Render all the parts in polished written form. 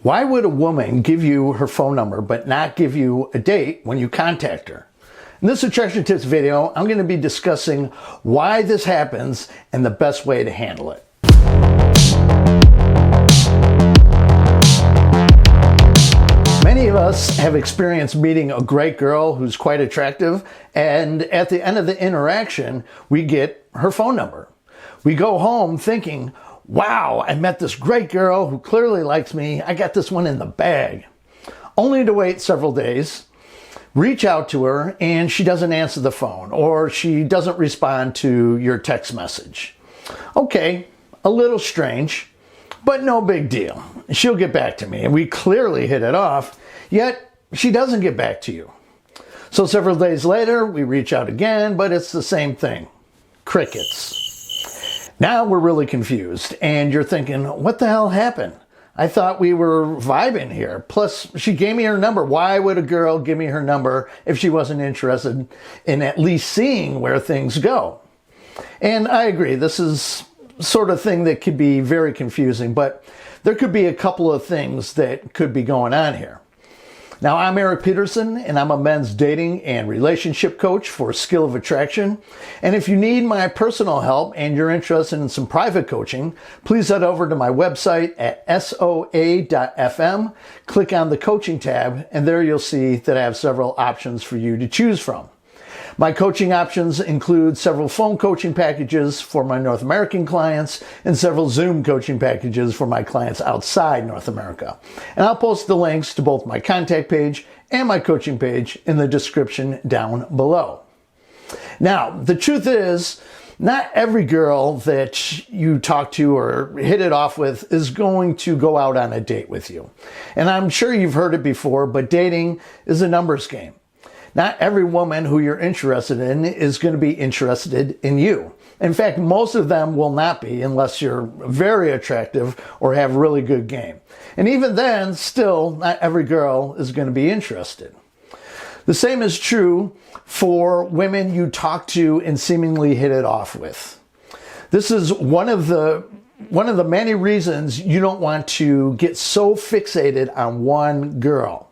Why would a woman give you her phone number but not give you a date when you contact her? In this attraction tips video, I'm going to be discussing why this happens and the best way to handle it. Many of us have experienced meeting a great girl who's quite attractive, and at the end of the interaction, we get her phone number. We go home thinking, wow, I met this great girl who clearly likes me. I got this one in the bag. Only to wait several days, reach out to her, and she doesn't answer the phone, or she doesn't respond to your text message. Okay, a little strange, but no big deal. She'll get back to me, and we clearly hit it off, yet she doesn't get back to you. So several days later, we reach out again, but it's the same thing. Crickets. Now we're really confused, and you're thinking, what the hell happened? I thought we were vibing here. Plus, she gave me her number. Why would a girl give me her number if she wasn't interested in at least seeing where things go? And I agree, this is sort of thing that could be very confusing, but there could be a couple of things that could be going on here. Now, I'm Erik Peterson, and I'm a men's dating and relationship coach for Skill of Attraction. And if you need my personal help and you're interested in some private coaching, please head over to my website at soa.fm, click on the coaching tab, and there you'll see that I have several options for you to choose from. My coaching options include several phone coaching packages for my North American clients and several Zoom coaching packages for my clients outside North America. And I'll post the links to both my contact page and my coaching page in the description down below. Now, the truth is, not every girl that you talk to or hit it off with is going to go out on a date with you. And I'm sure you've heard it before, but dating is a numbers game. Not every woman who you're interested in is going to be interested in you. In fact, most of them will not be unless you're very attractive or have really good game. And even then, still, not every girl is going to be interested. The same is true for women you talk to and seemingly hit it off with. This is one of the many reasons you don't want to get so fixated on one girl.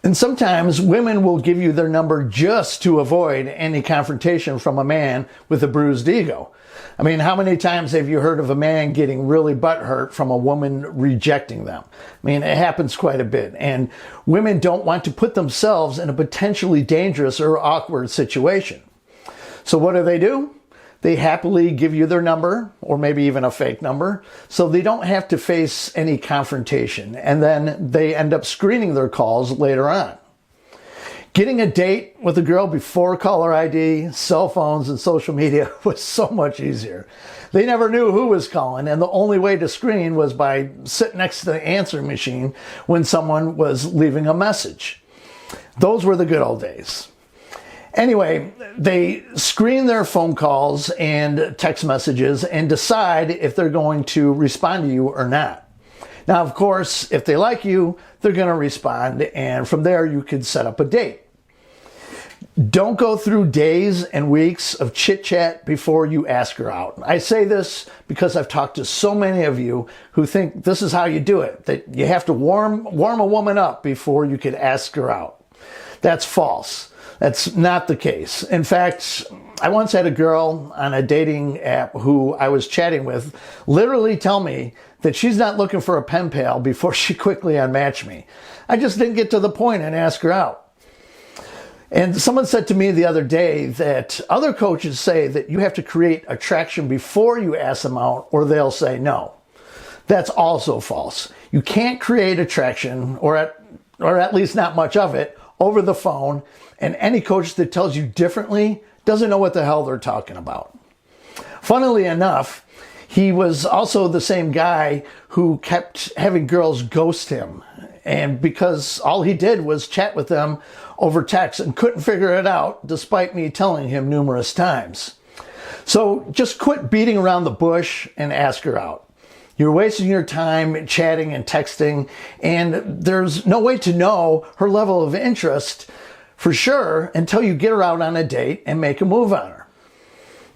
And sometimes women will give you their number just to avoid any confrontation from a man with a bruised ego. I mean, how many times have you heard of a man getting really butthurt from a woman rejecting them? I mean, it happens quite a bit. And women don't want to put themselves in a potentially dangerous or awkward situation. So what do? They happily give you their number, or maybe even a fake number, so they don't have to face any confrontation, and then they end up screening their calls later on. Getting a date with a girl before caller ID, cell phones, and social media was so much easier. They never knew who was calling, and the only way to screen was by sitting next to the answering machine when someone was leaving a message. Those were the good old days. Anyway, they screen their phone calls and text messages and decide if they're going to respond to you or not. Now, of course, if they like you, they're going to respond, and from there you could set up a date. Don't go through days and weeks of chit-chat before you ask her out. I say this because I've talked to so many of you who think this is how you do it, that you have to warm a woman up before you could ask her out. That's false. That's not the case. In fact, I once had a girl on a dating app who I was chatting with literally tell me that she's not looking for a pen pal before she quickly unmatched me. I just didn't get to the point and ask her out. And someone said to me the other day that other coaches say that you have to create attraction before you ask them out, or they'll say no. That's also false. You can't create attraction, or at least not much of it, over the phone, and any coach that tells you differently doesn't know what the hell they're talking about. Funnily enough, he was also the same guy who kept having girls ghost him, and because all he did was chat with them over text and couldn't figure it out despite me telling him numerous times. So just quit beating around the bush and ask her out. You're wasting your time chatting and texting, and there's no way to know her level of interest for sure until you get her out on a date and make a move on her.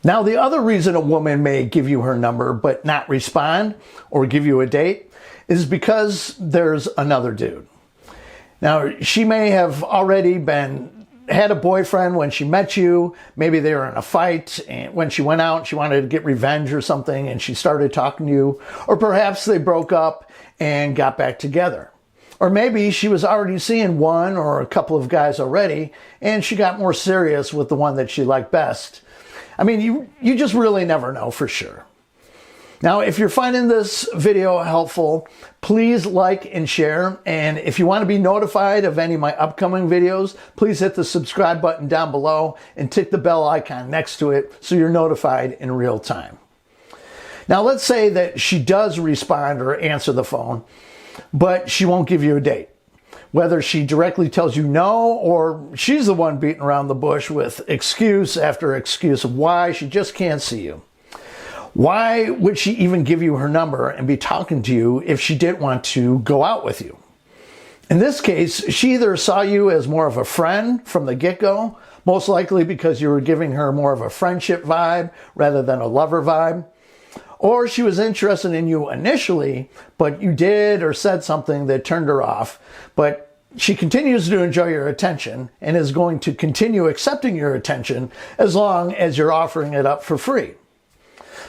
Now, the other reason a woman may give you her number but not respond or give you a date is because there's another dude. Now, she may have already had a boyfriend when she met you. Maybe they were in a fight, and when she went out, she wanted to get revenge or something, and she started talking to you. Or perhaps they broke up and got back together. Or maybe she was already seeing one or a couple of guys already, and she got more serious with the one that she liked best. I mean, you just really never know for sure. Now, if you're finding this video helpful, please like and share. And if you want to be notified of any of my upcoming videos, please hit the subscribe button down below and tick the bell icon next to it so you're notified in real time. Now, let's say that she does respond or answer the phone, but she won't give you a date. Whether she directly tells you no, or she's the one beating around the bush with excuse after excuse of why she just can't see you. Why would she even give you her number and be talking to you if she didn't want to go out with you? In this case, she either saw you as more of a friend from the get-go, most likely because you were giving her more of a friendship vibe rather than a lover vibe, or she was interested in you initially, but you did or said something that turned her off, but she continues to enjoy your attention and is going to continue accepting your attention as long as you're offering it up for free.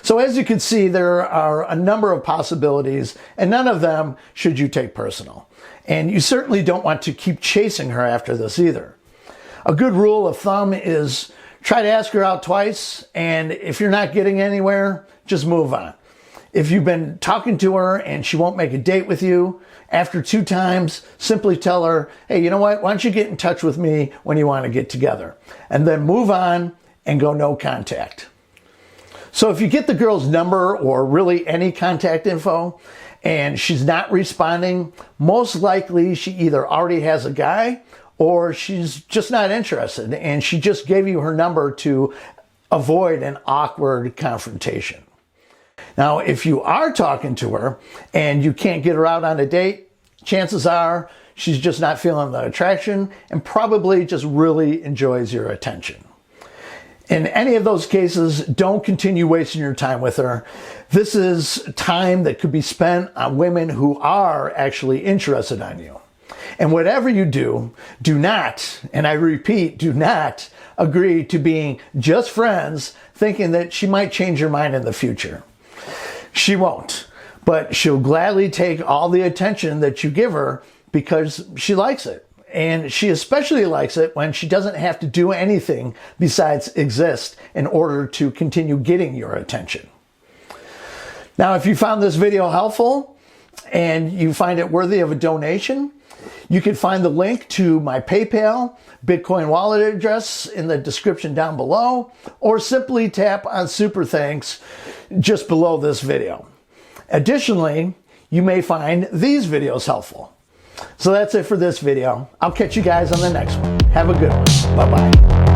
So as you can see, there are a number of possibilities, and none of them should you take personal. And you certainly don't want to keep chasing her after this either. A good rule of thumb is try to ask her out twice, and if you're not getting anywhere, just move on. If you've been talking to her and she won't make a date with you, after 2 times, simply tell her, hey, you know what, why don't you get in touch with me when you want to get together? And then move on and go no contact. So if you get the girl's number or really any contact info and she's not responding, most likely she either already has a guy or she's just not interested and she just gave you her number to avoid an awkward confrontation. Now, if you are talking to her and you can't get her out on a date, chances are she's just not feeling the attraction and probably just really enjoys your attention. In any of those cases, don't continue wasting your time with her. This is time that could be spent on women who are actually interested in you. And whatever you do, do not, and I repeat, do not agree to being just friends thinking that she might change your mind in the future. She won't, but she'll gladly take all the attention that you give her because she likes it. And she especially likes it when she doesn't have to do anything besides exist in order to continue getting your attention. Now, if you found this video helpful and you find it worthy of a donation, you can find the link to my PayPal, Bitcoin wallet address in the description down below, or simply tap on Super Thanks just below this video. Additionally, you may find these videos helpful. So that's it for this video. I'll catch you guys on the next one. Have a good one. Bye-bye.